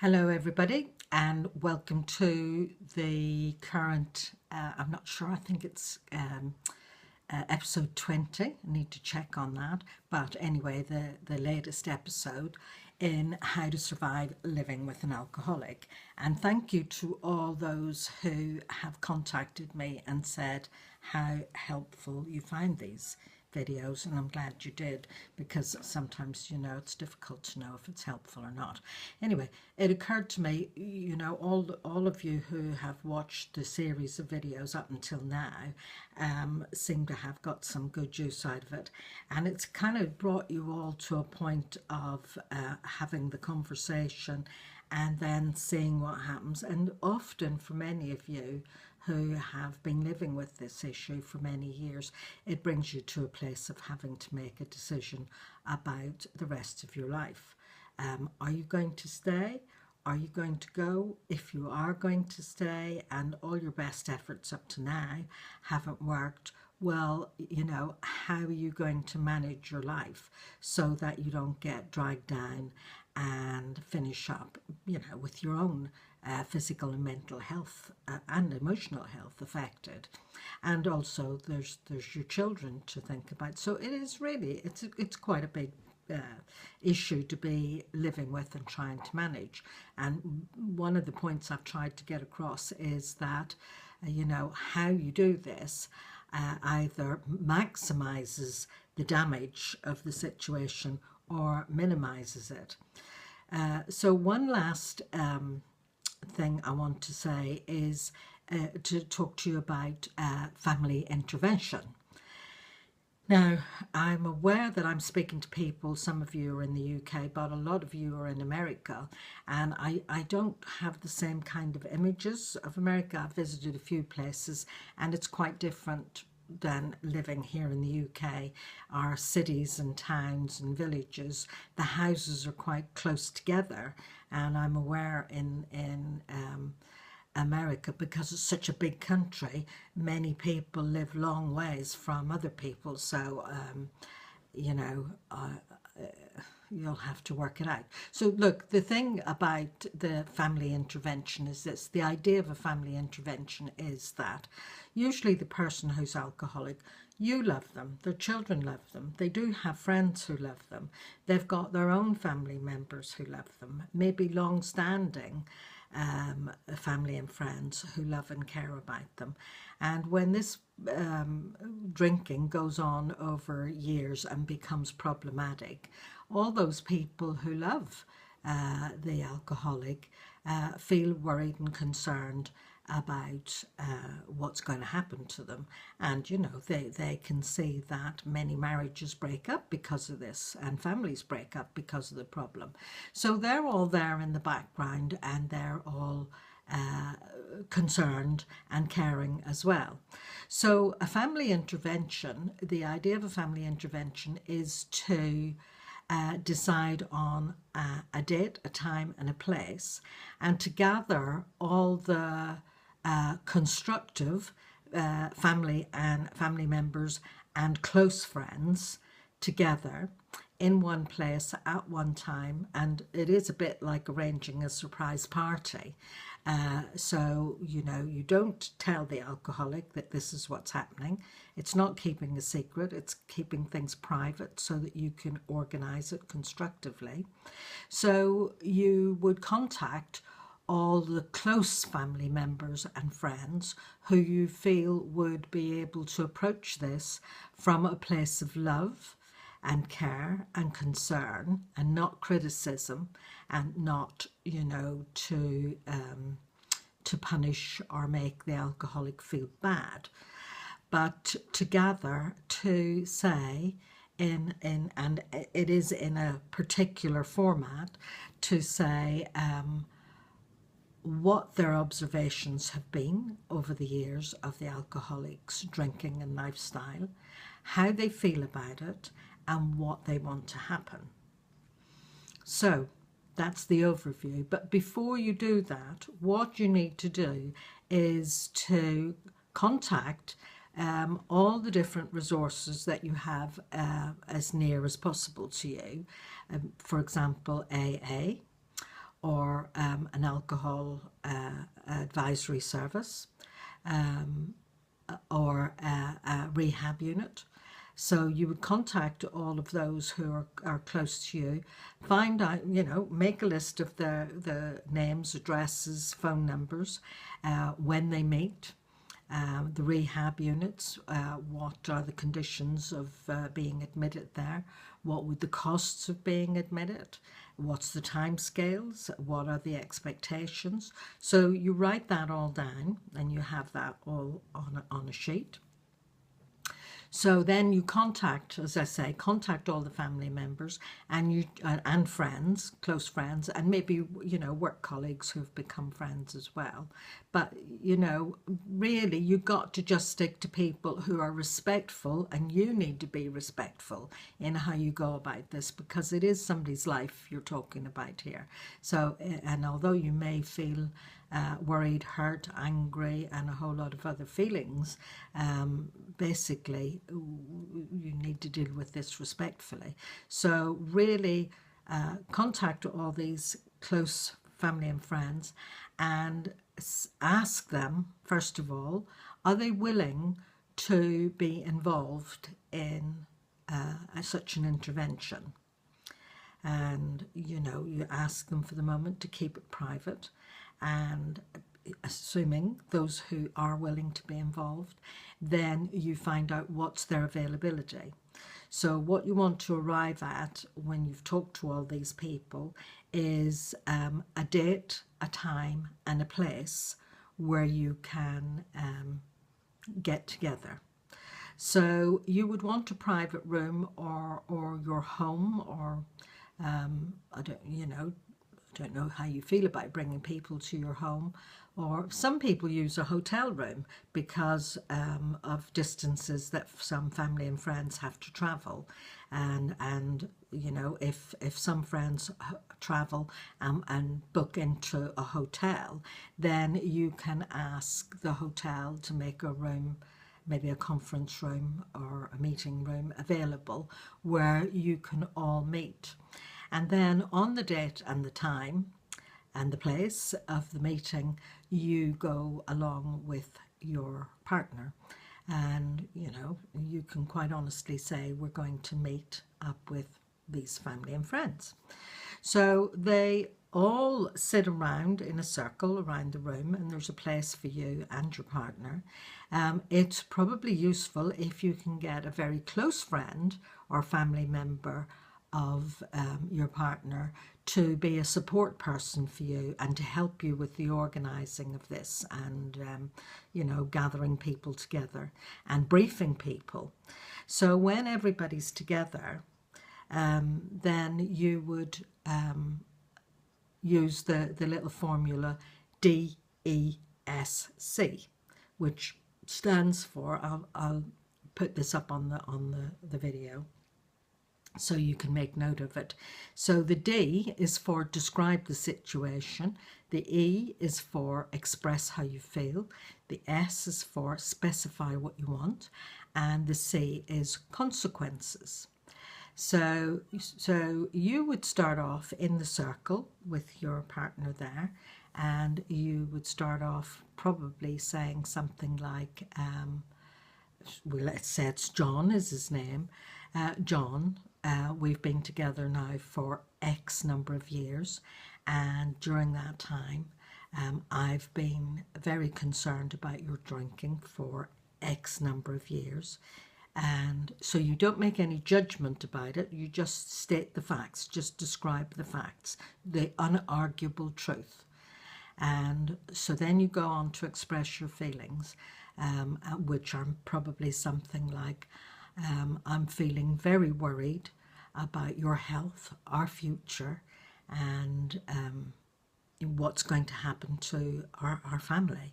Hello everybody and welcome to the current, I'm not sure, I think it's episode 20. I need to check on that, but anyway, the latest episode in how to survive living with an alcoholic. And thank you to all those who have contacted me and said how helpful you find these videos, and I'm glad you did, because sometimes it's difficult to know if it's helpful or not. Anyway, it occurred to me, all of you who have watched the series of videos up until now seem to have got some good use out of it, and it's kind of brought you all to a point of having the conversation and then seeing what happens. And often for many of you who have been living with this issue for many years, it brings you to a place of having to make a decision about the rest of your life. Are you going to stay? Are you going to go? If you are going to stay and all your best efforts up to now haven't worked, well, how are you going to manage your life so that you don't get dragged down and finish up, with your own physical and mental health and emotional health affected? And also there's your children to think about. So it is really, it's quite a big issue to be living with and trying to manage. And one of the points I've tried to get across is that how you do this either maximizes the damage of the situation or minimizes it. So one last thing I want to say is to talk to you about family intervention. Now, I'm aware that I'm speaking to people, some of you are in the UK, but a lot of you are in America, and I don't have the same kind of images of America. I've visited a few places, and it's quite different than living here in the UK. Our cities and towns and villages, the houses are quite close together, and I'm aware in America, because it's such a big country, many people live long ways from other people, so you'll have to work it out. So look, the thing about the family intervention is this: the idea of a family intervention is that usually the person who's alcoholic, you love them, their children love them, they do have friends who love them, they've got their own family members who love them, maybe long-standing family and friends who love and care about them. And when this drinking goes on over years and becomes problematic, all those people who love the alcoholic feel worried and concerned about what's going to happen to them. And they can see that many marriages break up because of this, and families break up because of the problem. So they're all there in the background, and they're all concerned and caring as well. So a family intervention, the idea of a family intervention is to decide on a date, a time and a place, and to gather all the constructive family members and close friends together in one place at one time. And it is a bit like arranging a surprise party. So you don't tell the alcoholic that this is what's happening. It's not keeping a secret, it's keeping things private so that you can organize it constructively. So you would contact all the close family members and friends who you feel would be able to approach this from a place of love and care and concern, and not criticism, and not to punish or make the alcoholic feel bad, but to gather to say and it is in a particular format, to say what their observations have been over the years of the alcoholic's drinking and lifestyle, how they feel about it, and what they want to happen. So that's the overview. But before you do that, what you need to do is to contact all the different resources that you have as near as possible to you. For example, AA, or an alcohol advisory service, or a rehab unit. So you would contact all of those who are close to you, find out, make a list of the names, addresses, phone numbers, when they meet, the rehab units, what are the conditions of being admitted there, what would the costs of being admitted, what's the timescales, what are the expectations. So you write that all down and you have that all on a sheet. So then you contact, as I say, contact all the family members and friends, close friends, and maybe, work colleagues who've become friends as well. But, really you got to just stick to people who are respectful, and you need to be respectful in how you go about this, because it is somebody's life you're talking about here. So, and although you may feel worried, hurt, angry, and a whole lot of other feelings, basically you need to deal with this respectfully. So really contact all these close family and friends and ask them, first of all, are they willing to be involved in such an intervention? And you ask them for the moment to keep it private, and assuming those who are willing to be involved, then you find out what's their availability. So what you want to arrive at when you've talked to all these people is a date, a time and a place where you can get together. So you would want a private room or your home, or I don't know how you feel about bringing people to your home, or some people use a hotel room because of distances that some family and friends have to travel, and if some friends travel and book into a hotel, then you can ask the hotel to make a room, maybe a conference room or a meeting room available where you can all meet. And then on the date and the time and the place of the meeting, you go along with your partner. And, you can quite honestly say, we're going to meet up with these family and friends. So they all sit around in a circle around the room, and there's a place for you and your partner. It's probably useful if you can get a very close friend or family member of your partner to be a support person for you and to help you with the organising of this, and gathering people together and briefing people. So when everybody's together, then you would use the little formula DESC, which stands for, I'll put this up on the video so you can make note of it. So the D is for describe the situation, the E is for express how you feel, the S is for specify what you want, and the C is consequences. So you would start off in the circle with your partner there, and you would start off probably saying something like, well, let's say it's John is his name. John, we've been together now for X number of years, and during that time I've been very concerned about your drinking for X number of years. And so you don't make any judgment about it, you just state the facts, just describe the facts, the unarguable truth. And so then you go on to express your feelings, which are probably something like, I'm feeling very worried about your health, our future, and what's going to happen to our family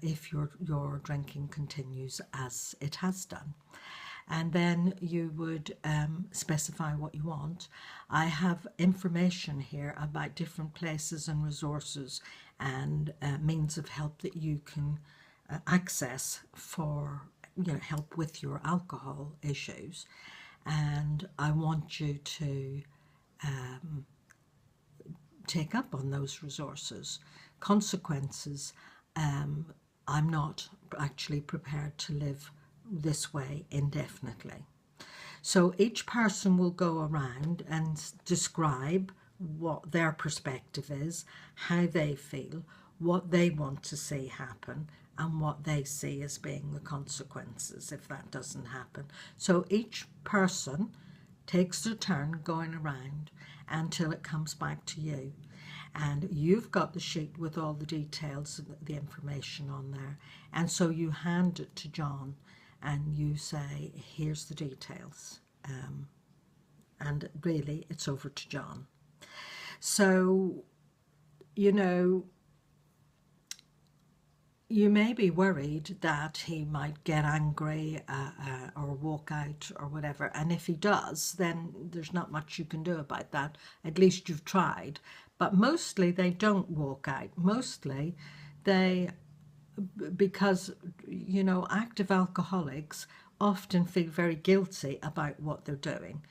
if your drinking continues as it has done. And then you would specify what you want. I have information here about different places and resources and means of help that you can access for help with your alcohol issues. And I want you to take up on those resources. Consequences, I'm not actually prepared to live this way indefinitely. So each person will go around and describe what their perspective is, how they feel, what they want to see happen, and what they see as being the consequences if that doesn't happen. So each person takes their turn going around until it comes back to you. And you've got the sheet with all the details, the information on there. And so you hand it to John and you say, here's the details. And really, it's over to John. So, you know, you may be worried that he might get angry or walk out or whatever. And if he does, then there's not much you can do about that. At least you've tried. But mostly they don't walk out. Mostly they, because, you know, active alcoholics often feel very guilty about what they're doing.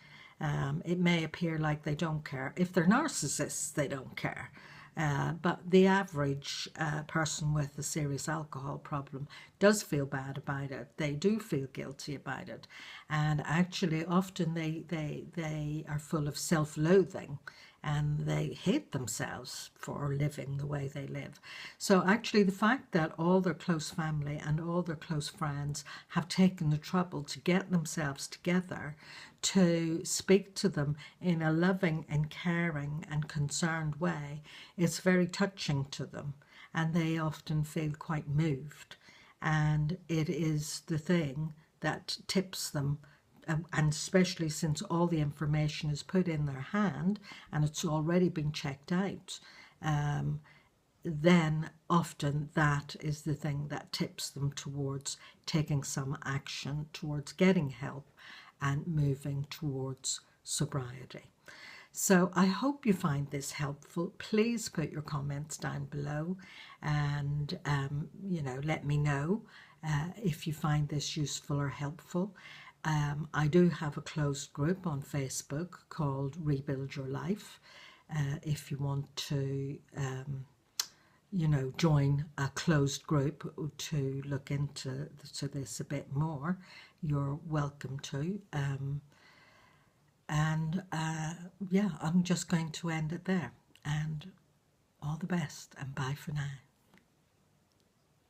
It may appear like they don't care. If they're narcissists, they don't care. But the average person with a serious alcohol problem does feel bad about it. They do feel guilty about it. And actually, often they are full of self-loathing and they hate themselves for living the way they live. So actually, the fact that all their close family and all their close friends have taken the trouble to get themselves together to speak to them in a loving and caring and concerned way, it's very touching to them, and they often feel quite moved. And it is the thing that tips them, and especially since all the information is put in their hand and it's already been checked out, then often that is the thing that tips them towards taking some action, towards getting help and moving towards sobriety. So I hope you find this helpful. Please put your comments down below and, you know, let me know if you find this useful or helpful. I do have a closed group on Facebook called Rebuild Your Life. If you want to, you know, join a closed group to look into this a bit more, you're welcome to. Yeah, I'm just going to end it there. And all the best, and bye for now.